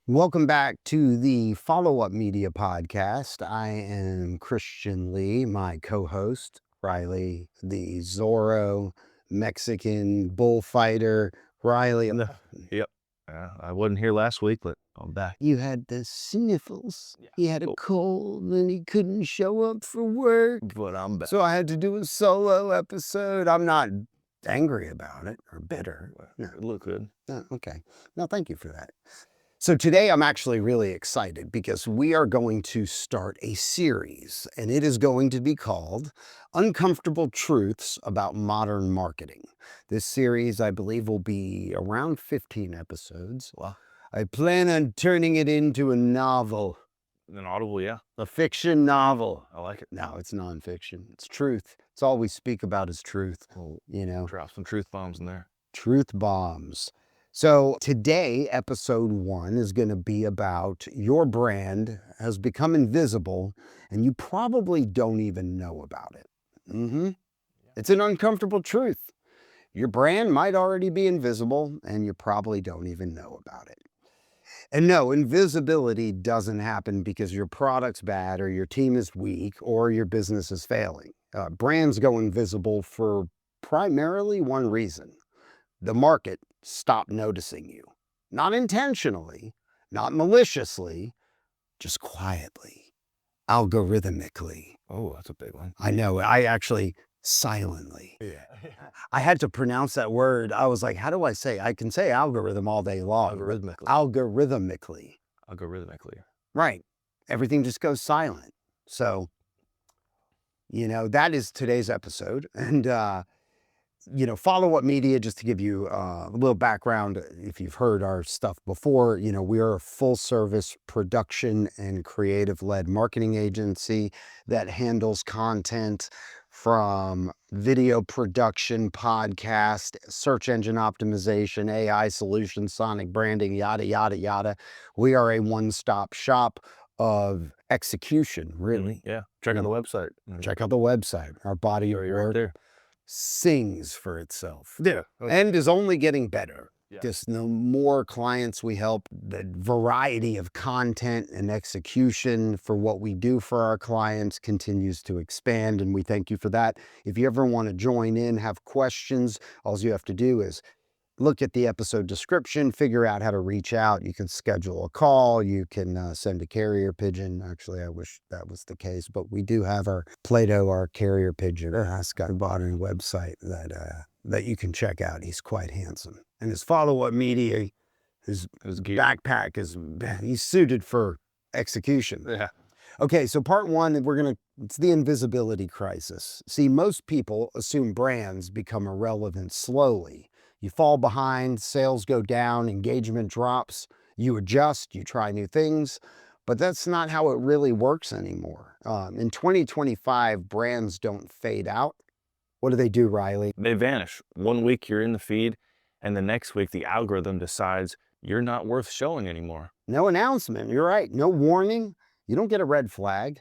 Welcome back to the Follow-Up Media Podcast. I am Christian Lee, my co-host, Ryley, the Zorro Mexican bullfighter. Ryley, Yep. I wasn't here last week, but I'm back. you had the sniffles. Yeah. He had a Oh. cold and he couldn't show up for work. But I'm back. So I had to do a solo episode. I'm not angry about it or bitter. No. It looked good. Okay. No, thank you for that. So today I'm actually really excited because we are going to start a series, and it is going to be called Uncomfortable Truths About Modern Marketing. This series, I believe, will be around 15 episodes. Wow. I plan on turning it into a novel. An Audible, yeah. A fiction novel. I like it. No, it's nonfiction. It's truth. It's all we speak about is truth. Well, you know, drop some truth bombs in there. Truth bombs. So today, episode 1 is going to be about your brand has become invisible and you probably don't even know about it. It's an uncomfortable truth. Your brand might already be invisible and you probably don't even know about it. And no, invisibility doesn't happen because your product's bad or your team is weak or your business is failing. Brands go invisible for primarily one reason. The market stopped noticing you. Not intentionally, not maliciously, just quietly, algorithmically. Oh, that's a big one. I know, I actually silently. Yeah. I had to pronounce that word. I was like, how do I say? I can say algorithm all day long. Algorithmically. Algorithmically. Right. Everything just goes silent. So, that is today's episode. And, Follow-Up Media, just to give you a little background, if you've heard our stuff before, we are a full-service production and creative-led marketing agency that handles content from video production, podcast, search engine optimization, AI solutions, sonic branding, yada, yada, yada. We are a one-stop shop of execution, really. Yeah. Check out the website. Check out the website. Our body of You're right work there. Sings for itself. Yeah. And is only getting better. Yeah. Just the more clients we help, the variety of content and execution for what we do for our clients continues to expand, and we thank you for that. If you ever want to join in, have questions, all you have to do is look at the episode description, figure out how to reach out. You can schedule a call. You can send a carrier pigeon. Actually, I wish that was the case, but we do have our Plato, our carrier pigeon. Scott bought a website that you can check out. He's quite handsome. And his Follow-Up Media, his backpack he's suited for execution. Yeah. Okay, so part 1, it's the invisibility crisis. See, most people assume brands become irrelevant slowly. You fall behind, sales go down, engagement drops, you adjust, you try new things, but that's not how it really works anymore. In 2025, brands don't fade out. What do they do, Ryley? They vanish. 1 week you're in the feed, and the next week the algorithm decides you're not worth showing anymore. No announcement, you're right. No warning. You don't get a red flag.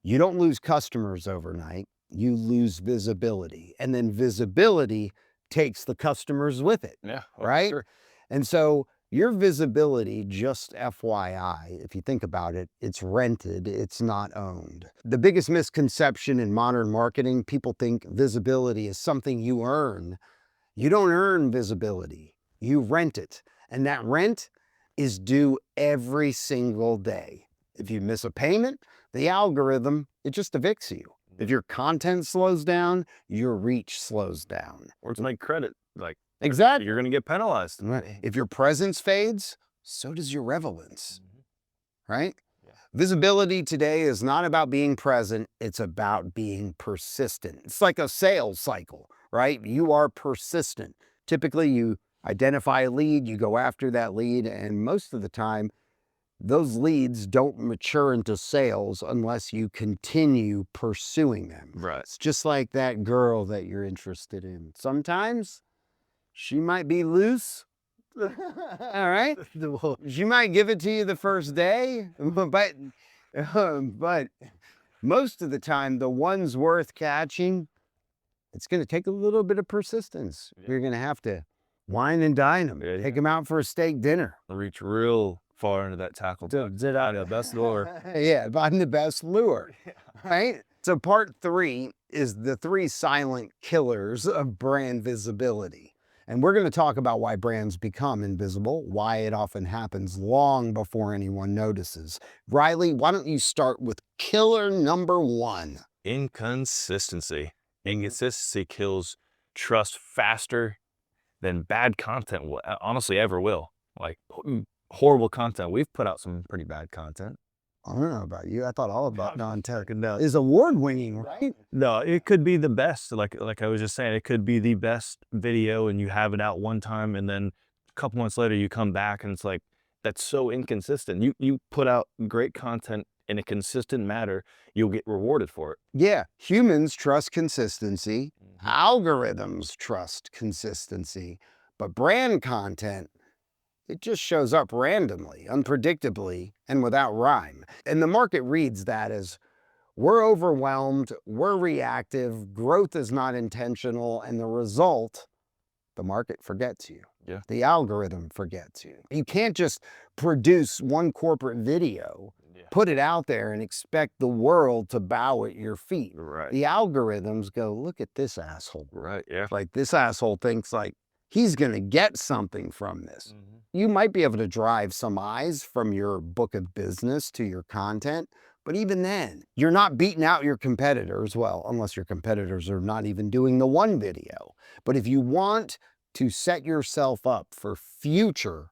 You don't lose customers overnight. You lose visibility. And then visibility takes the customers with it. Yeah. Right? Sure. And so your visibility, just FYI, if you think about it, it's rented, it's not owned. The biggest misconception in modern marketing, people think visibility is something you earn. You don't earn visibility, you rent it. And that rent is due every single day. If you miss a payment, the algorithm, it just evicts you. If your content slows down, your reach slows down. Or it's like credit. Like, exactly. You're going to get penalized. If your presence fades, so does your relevance, right? Yeah. Visibility today is not about being present. It's about being persistent. It's like a sales cycle, right? You are persistent. Typically, you identify a lead, you go after that lead, and most of the time, those leads don't mature into sales unless you continue pursuing them. Right. It's just like that girl that you're interested in. Sometimes she might be loose. All right. She might give it to you the first day, but most of the time, the ones worth catching, it's going to take a little bit of persistence. You're going to have to wine and dine them, take them out for a steak dinner. Reach real far into that tackle. Did I the best lure? Yeah, I'm the best lure, right? So part 3 is the 3 silent killers of brand visibility. And we're going to talk about why brands become invisible, why it often happens long before anyone notices. Ryley, why don't you start with killer number 1? Inconsistency. Inconsistency kills trust faster than bad content will, honestly ever will. Like horrible content. We've put out some pretty bad content. I don't know about you. I thought all about non-tech is award-winning, right? No, it could be the best. Like I was just saying, it could be the best video, and you have it out one time, and then a couple months later you come back, and it's like that's so inconsistent. You put out great content in a consistent manner, you'll get rewarded for it. Yeah, humans trust consistency. Algorithms trust consistency, but brand content, it just shows up randomly, unpredictably, and without rhyme. And the market reads that as we're overwhelmed, we're reactive, growth is not intentional, and the result, the market forgets you. Yeah. The algorithm forgets you. You can't just produce one corporate video, put it out there, and expect the world to bow at your feet. Right. The algorithms go, look at this asshole. Right. Yeah. Like this asshole thinks like he's going to get something from this. You might be able to drive some eyes from your book of business to your content, but even then, you're not beating out your competitors. Well, unless your competitors are not even doing the one video. But if you want to set yourself up for future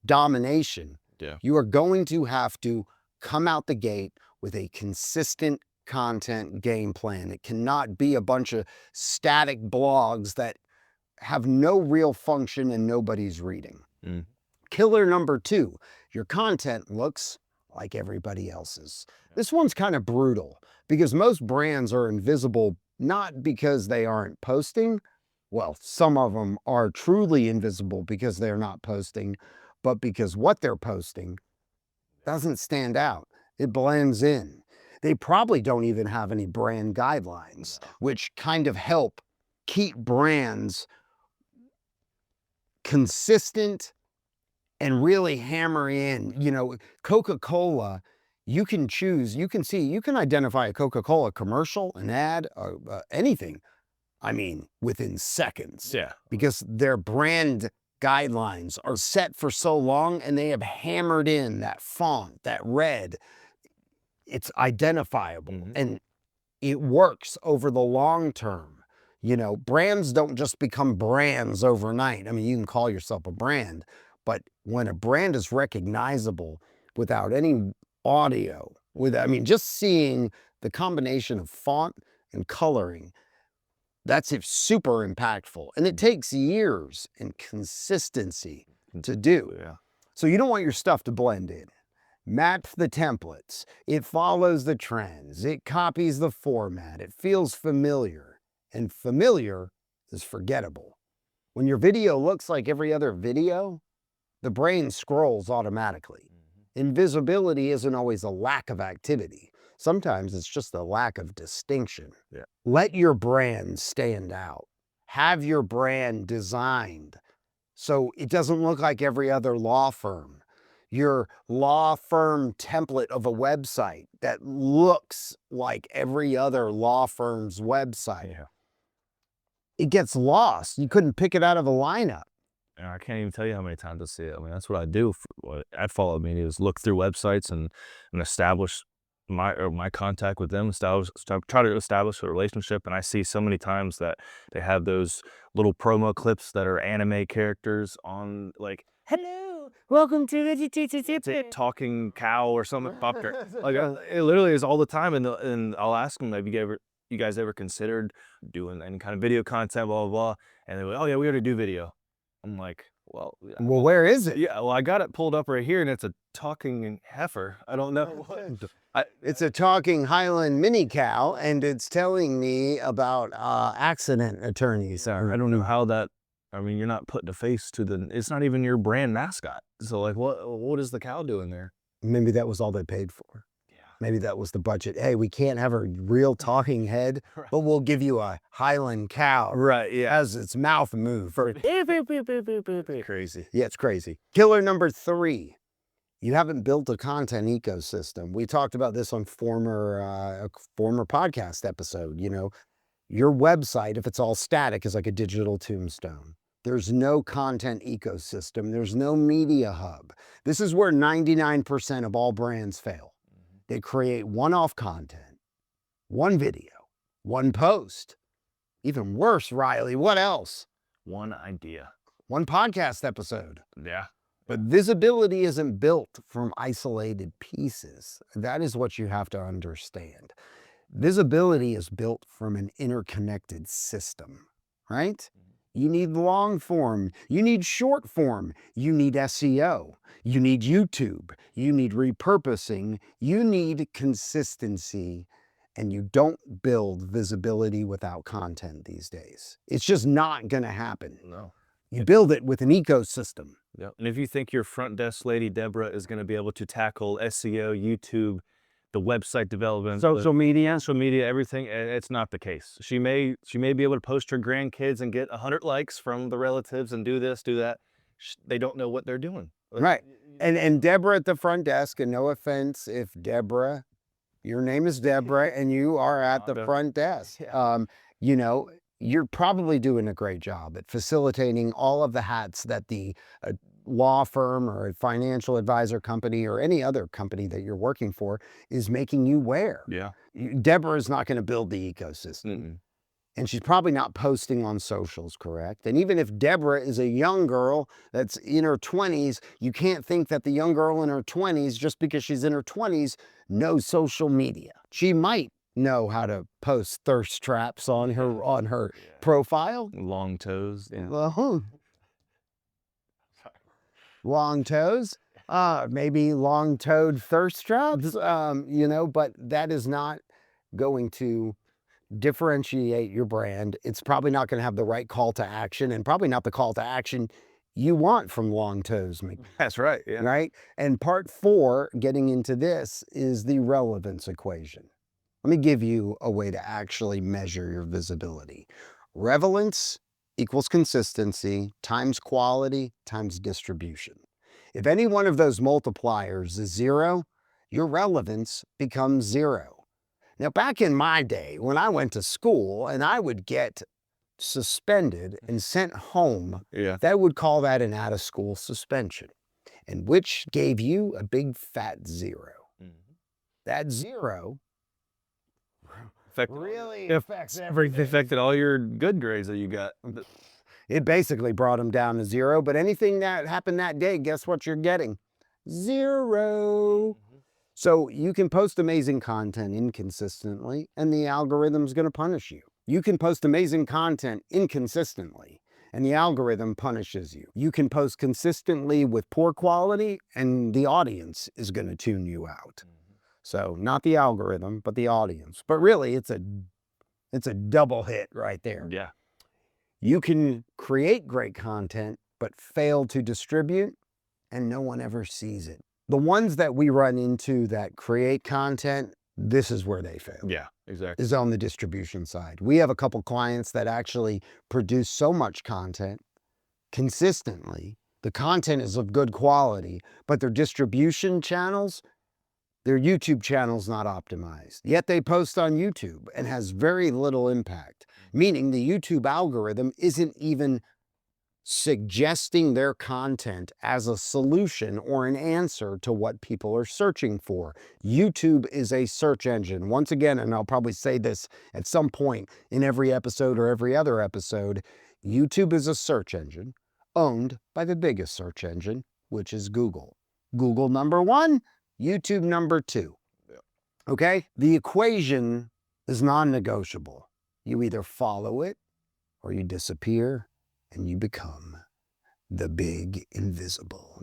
domination, you are going to have to come out the gate with a consistent content game plan. It cannot be a bunch of static blogs that have no real function and nobody's reading. Killer number 2, your content looks like everybody else's. This one's kind of brutal because most brands are invisible not because they aren't posting. Well, some of them are truly invisible because they're not posting, but because what they're posting doesn't stand out. It blends in. They probably don't even have any brand guidelines, which kind of help keep brands consistent and really hammer in. You know, Coca-Cola, you can choose, you can see, you can identify a Coca-Cola commercial, an ad, anything. I mean, within seconds. Yeah. Because their brand guidelines are set for so long and they have hammered in that font, that red. It's identifiable and it works over the long term. You know, brands don't just become brands overnight. I mean, you can call yourself a brand, but when a brand is recognizable without any audio, I mean, just seeing the combination of font and coloring, that's super impactful. And it takes years and consistency to do. Yeah. So you don't want your stuff to blend in. Match the templates. It follows the trends. It copies the format. It feels familiar. And familiar is forgettable. When your video looks like every other video, the brain scrolls automatically. Invisibility isn't always a lack of activity. Sometimes it's just a lack of distinction. Yeah. Let your brand stand out. Have your brand designed so it doesn't look like every other law firm. Your law firm template of a website that looks like every other law firm's website. Yeah. It gets lost. You couldn't pick it out of a lineup. And I can't even tell you how many times I see it. I mean, that's what I do. What I follow me is look through websites and establish my contact with them, try to establish a relationship. And I see so many times that they have those little promo clips that are anime characters on, like, hello, welcome to the talking cow or something. Like it literally is all the time. And I'll ask them, have you guys ever considered doing any kind of video content, blah, blah, blah. And they're like, oh yeah, we already do video. I'm like, well, where is it? Yeah, well, I got it pulled up right here and it's a talking heifer. I don't know. It's a talking Highland mini cow and it's telling me about accident attorneys. I don't know how that, I mean, you're not putting a face to it's not even your brand mascot. So like, what is the cow doing there? Maybe that was all they paid for. Maybe that was the budget. Hey, we can't have a real talking head, but we'll give you a Highland cow. Right, yeah. As its mouth move. Crazy. Yeah, it's crazy. Killer number 3. You haven't built a content ecosystem. We talked about this on a former podcast episode. Your website, if it's all static, is like a digital tombstone. There's no content ecosystem. There's no media hub. This is where 99% of all brands fail. They create one-off content, one video, one post. Even worse, Ryley, what else? One idea. One podcast episode. Yeah. But visibility isn't built from isolated pieces. That is what you have to understand. Visibility is built from an interconnected system, right? You need long form, you need short form, you need SEO, you need YouTube, you need repurposing, you need consistency, and you don't build visibility without content these days. It's just not going to happen. No. You build it with an ecosystem. Yep. And if you think your front desk lady, Deborah, is going to be able to tackle SEO, YouTube, the website development, Social media, everything, it's not the case. She may be able to post her grandkids and get 100 likes from the relatives and do this, do that. They don't know what they're doing. Right. And Deborah at the front desk, and no offense if Deborah, your name is Deborah and you are at the front desk. You're probably doing a great job at facilitating all of the hats that the law firm or a financial advisor company or any other company that you're working for is making you wear. Yeah. Deborah is not going to build the ecosystem. And she's probably not posting on socials, correct? And even if Deborah is a young girl that's in her 20s, you can't think that the young girl in her 20s, just because she's in her 20s, knows social media. She might know how to post thirst traps on her profile. Long toes. Yeah. Long toes. Maybe long-toed thirst traps. But that is not going to differentiate your brand. It's probably not going to have the right call to action, and probably not the call to action you want from long toes. That's right. Yeah. Right. And part 4, getting into this, is the relevance equation. Let me give you a way to actually measure your visibility. Relevance equals consistency times quality times distribution. If any one of those multipliers is 0, your relevance becomes 0. Now, back in my day, when I went to school and I would get suspended and sent home, they would call that an out-of-school suspension, and which gave you a big fat 0. That 0 really affects everything. It affected all your good grades that you got. It basically brought them down to 0, but anything that happened that day, guess what you're getting? 0. So you can post amazing content inconsistently, and the algorithm's going to punish you. You can post amazing content inconsistently, and the algorithm punishes you. You can post consistently with poor quality, and the audience is going to tune you out. So not the algorithm, but the audience. But really, it's a double hit right there. Yeah. You can create great content, but fail to distribute, and no one ever sees it. The ones that we run into that create content, this is where they fail. Yeah, exactly. Is on the distribution side. We have a couple clients that actually produce so much content consistently. The content is of good quality, but their distribution channels, their YouTube channel's not optimized. Yet they post on YouTube and has very little impact, meaning the YouTube algorithm isn't even suggesting their content as a solution or an answer to what people are searching for. YouTube is a search engine. Once again, and I'll probably say this at some point in every episode or every other episode, YouTube is a search engine owned by the biggest search engine, which is Google. Google number 1, YouTube number 2. Okay? The equation is non-negotiable. You either follow it or you disappear, and you become the big invisible.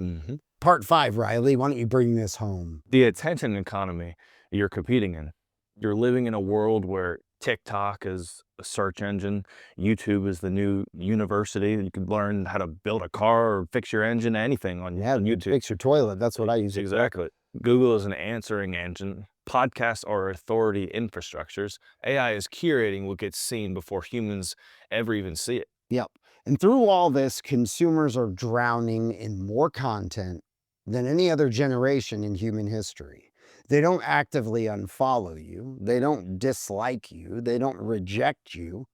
Part 5, Ryley, why don't you bring this home? The attention economy you're competing in. You're living in a world where TikTok is a search engine. YouTube is the new university. You can learn how to build a car or fix your engine, anything on YouTube. Fix your toilet. That's what I use. Exactly. Google is an answering engine. Podcasts are authority infrastructures. AI is curating what gets seen before humans ever even see it. Yep. And through all this, consumers are drowning in more content than any other generation in human history. They don't actively unfollow you. They don't dislike you. They don't reject you.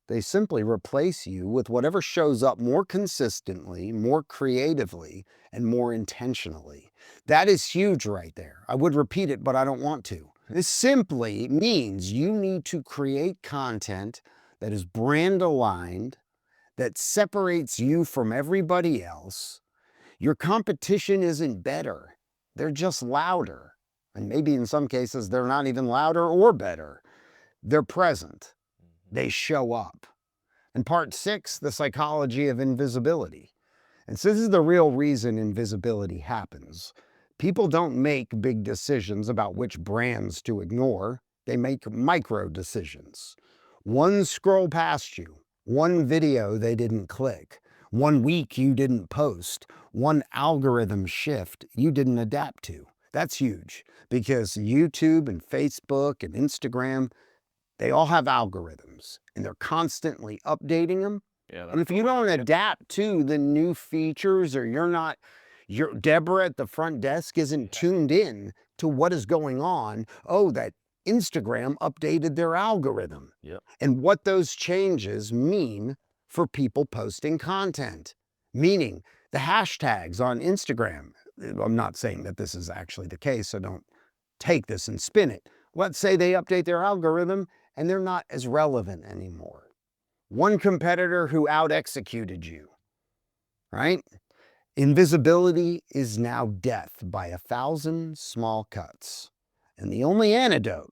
They simply replace you with whatever shows up more consistently, more creatively, and more intentionally. That is huge right there. I would repeat it, but I don't want to. This simply means you need to create content that is brand aligned, that separates you from everybody else. Your competition isn't better, they're just louder. And maybe in some cases, they're not even louder or better. They're present, they show up. And part 6, the psychology of invisibility. And so this is the real reason invisibility happens. People don't make big decisions about which brands to ignore. They make micro decisions. One scroll past you, one video they didn't click, one week you didn't post, one algorithm shift you didn't adapt to. That's huge because YouTube and Facebook and Instagram, they all have algorithms and they're constantly updating them. Yeah, And that's if you don't adapt to the new features, or your Deborah at the front desk isn't tuned in to what is going on, oh, that Instagram updated their algorithm yep. and what those changes mean for people posting content. Meaning the hashtags on Instagram. I'm not saying that this is actually the case, so don't take this and spin it. Let's say they update their algorithm and they're not as relevant anymore. One competitor who out executed you, right? Invisibility is now death by 1,000 small cuts. And the only antidote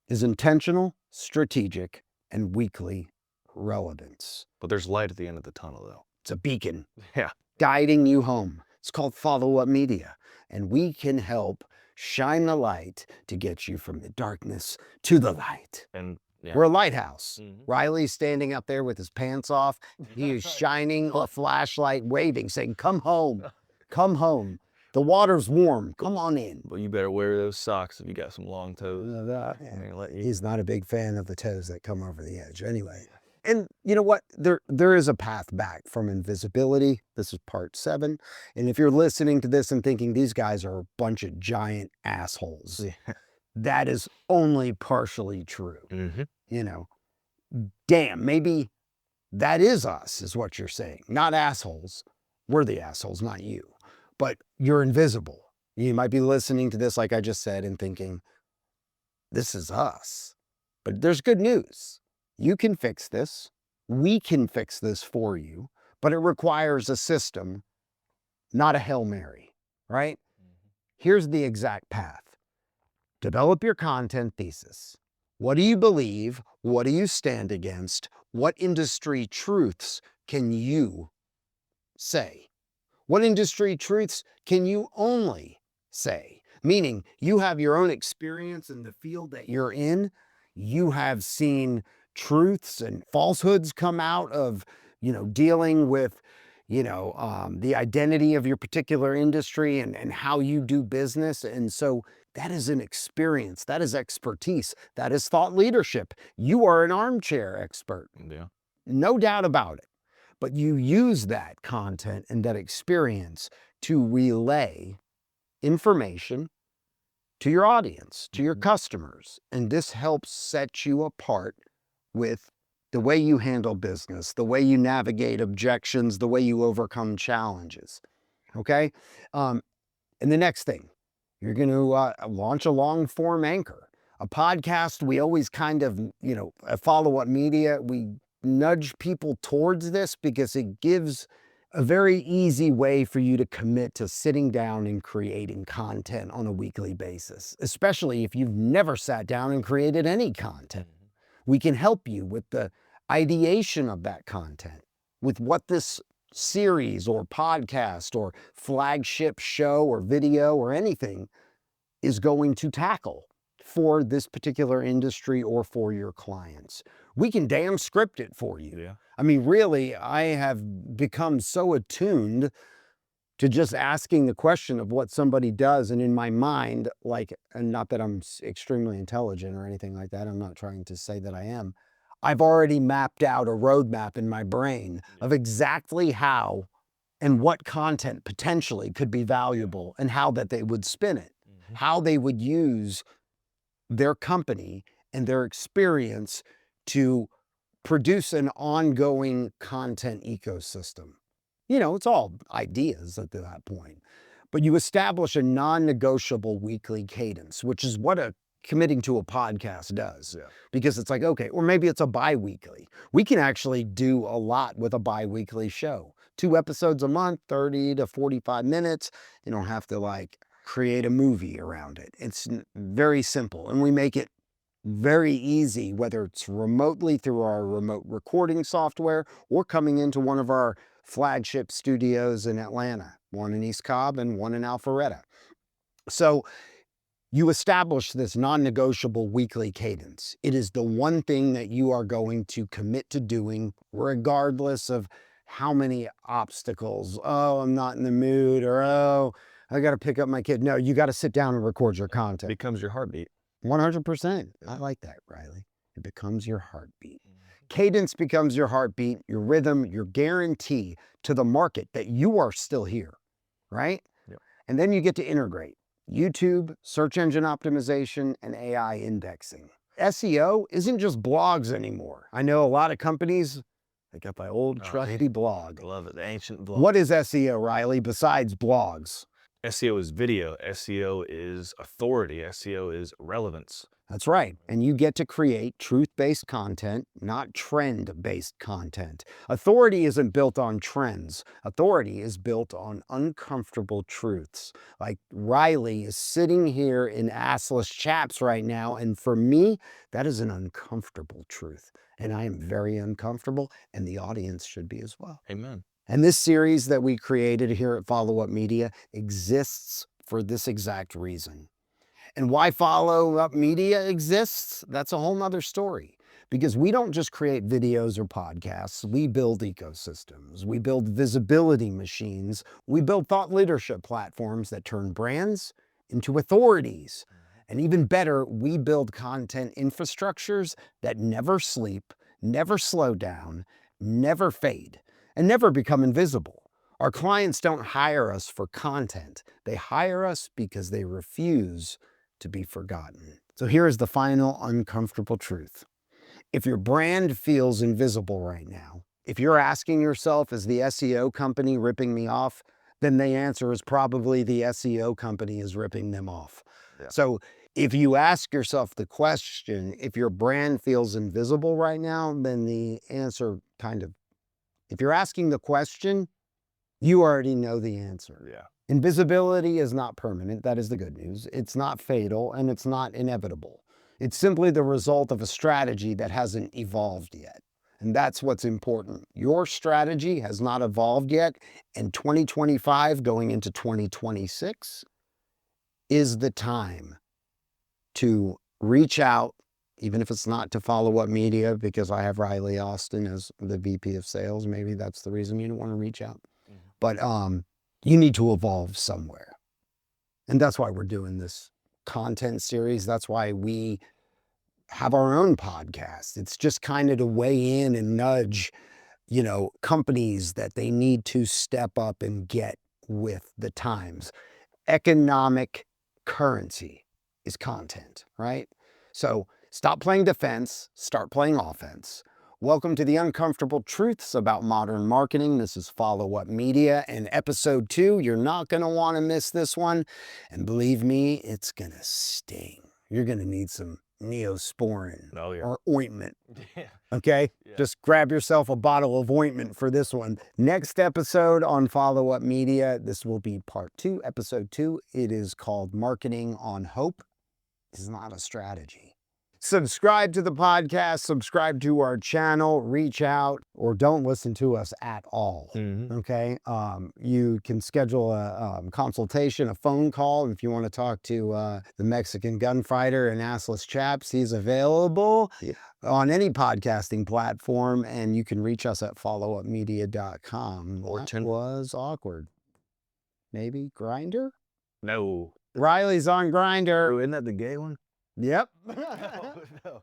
is intentional, strategic, and weekly relevance. But there's light at the end of the tunnel, though. It's a beacon Yeah. guiding you home. It's called follow-up media. And we can help shine the light to get you from the darkness to the light. And yeah. We're a lighthouse. Mhm. Riley's standing up there with his pants off. He is shining a flashlight, waving, saying, come home, come home. The water's warm, come on in. But you better wear those socks if you got some long toes. He's not a big fan of the toes that come over the edge anyway. And you know what? There is a path back from invisibility. This is part 7. And if you're listening to this and thinking these guys are a bunch of giant assholes, that is only partially true. Mm-hmm. You know, damn, maybe that is us, is what you're saying. Not assholes. We're the assholes, not you. But you're invisible. You might be listening to this, like I just said, and thinking, this is us. But there's good news. You can fix this. We can fix this for you. But it requires a system, not a Hail Mary, right? Here's the exact path. Develop your content thesis. What do you believe? What do you stand against? What industry truths can you say? What industry truths can you only say? Meaning you have your own experience in the field that you're in. You have seen truths and falsehoods come out of, dealing with, the identity of your particular industry and how you do business. And so that is an experience. That is expertise. That is thought leadership. You are an armchair expert. Yeah. No doubt about it. But you use that content and that experience to relay information to your audience, to your customers. And this helps set you apart with the way you handle business, the way you navigate objections, the way you overcome challenges. Okay? And the next thing, you're going to launch a long form anchor. A podcast, we always kind of, a follow-up media, we nudge people towards this because it gives a very easy way for you to commit to sitting down and creating content on a weekly basis, especially if you've never sat down and created any content. We can help you with the ideation of that content, with what this series or podcast or flagship show or video or anything is going to tackle for this particular industry or for your clients. We can damn script it for you. Yeah. I mean, really, I have become so attuned to just asking the question of what somebody does. And in my mind, and not that I'm extremely intelligent or anything like that, I'm not trying to say that I am. I've already mapped out a roadmap in my brain of exactly how and what content potentially could be valuable and how that they would spin it, how they would use their company and their experience to produce an ongoing content ecosystem. You know, it's all ideas at that point. But you establish a non-negotiable weekly cadence, which is what committing to a podcast does. Yeah. Because it's like, okay, or maybe it's a bi-weekly. We can actually do a lot with a bi-weekly show. 2 episodes a month, 30 to 45 minutes. You don't have to like create a movie around it. It's very simple. And we make it very easy, whether it's remotely through our remote recording software or coming into one of our flagship studios in Atlanta, one in East Cobb and one in Alpharetta. So you establish this non-negotiable weekly cadence. It is the one thing that you are going to commit to doing regardless of how many obstacles. Oh, I'm not in the mood, or oh, I got to pick up my kid. No, you got to sit down and record your content. It becomes your heartbeat. 100%. I like that, Ryley. It becomes your heartbeat. Cadence becomes your heartbeat, your rhythm, your guarantee to the market that you are still here, right? Yep. And then you get to integrate YouTube, search engine optimization, and AI indexing. SEO isn't just blogs anymore. I know a lot of companies, they got my old trusty blog. I love it, the ancient blog. What is SEO, Ryley, besides blogs? SEO is video, SEO is authority, SEO is relevance. That's right. And you get to create truth-based content, not trend-based content. Authority isn't built on trends. Authority is built on uncomfortable truths. Like Ryley is sitting here in assless chaps right now, and for me, that is an uncomfortable truth. And I am very uncomfortable, and the audience should be as well. Amen. And this series that we created here at Follow Up Media exists for this exact reason. And why Follow Up Media exists, that's a whole nother story. Because we don't just create videos or podcasts, we build ecosystems, we build visibility machines, we build thought leadership platforms that turn brands into authorities. And even better, we build content infrastructures that never sleep, never slow down, never fade, and never become invisible. Our clients don't hire us for content. They hire us because they refuse to be forgotten. So here is the final uncomfortable truth. If your brand feels invisible right now, if you're asking yourself, is the SEO company ripping me off? Then the answer is probably the SEO company is ripping them off. Yeah. So if you ask yourself the question, if your brand feels invisible right now, then the answer if you're asking the question, you already know the answer. Yeah. Invisibility is not permanent. That is the good news. It's not fatal and it's not inevitable. It's simply the result of a strategy that hasn't evolved yet. And that's what's important. Your strategy has not evolved yet. And 2025 going into 2026 is the time to reach out, even if it's not to Follow Up Media, because I have Ryley Austin as the VP of sales. Maybe that's the reason you don't want to reach out. But you need to evolve somewhere. And that's why we're doing this content series. That's why we have our own podcast. It's just kind of to weigh in and nudge, companies that they need to step up and get with the times. Economic currency is content, right? So stop playing defense, start playing offense. Welcome to the uncomfortable truths about modern marketing. This is Follow Up Media and episode 2. You're not going to want to miss this one. And believe me, it's going to sting. You're going to need some Neosporin or ointment. Yeah. Okay? Yeah. Just grab yourself a bottle of ointment for this one. Next episode on Follow Up Media, this will be part 2, episode 2. It is called Marketing on Hope is Not a Strategy. Subscribe to the podcast, subscribe to our channel, reach out, or don't listen to us at all. Okay? You can schedule a consultation, a phone call. If you want to talk to the Mexican gunfighter and assless chaps, he's available on any podcasting platform, and you can reach us at followupmedia.com. That was awkward. Maybe Grindr? No. Ryley's on Grindr. Isn't that the gay one? Yep. No.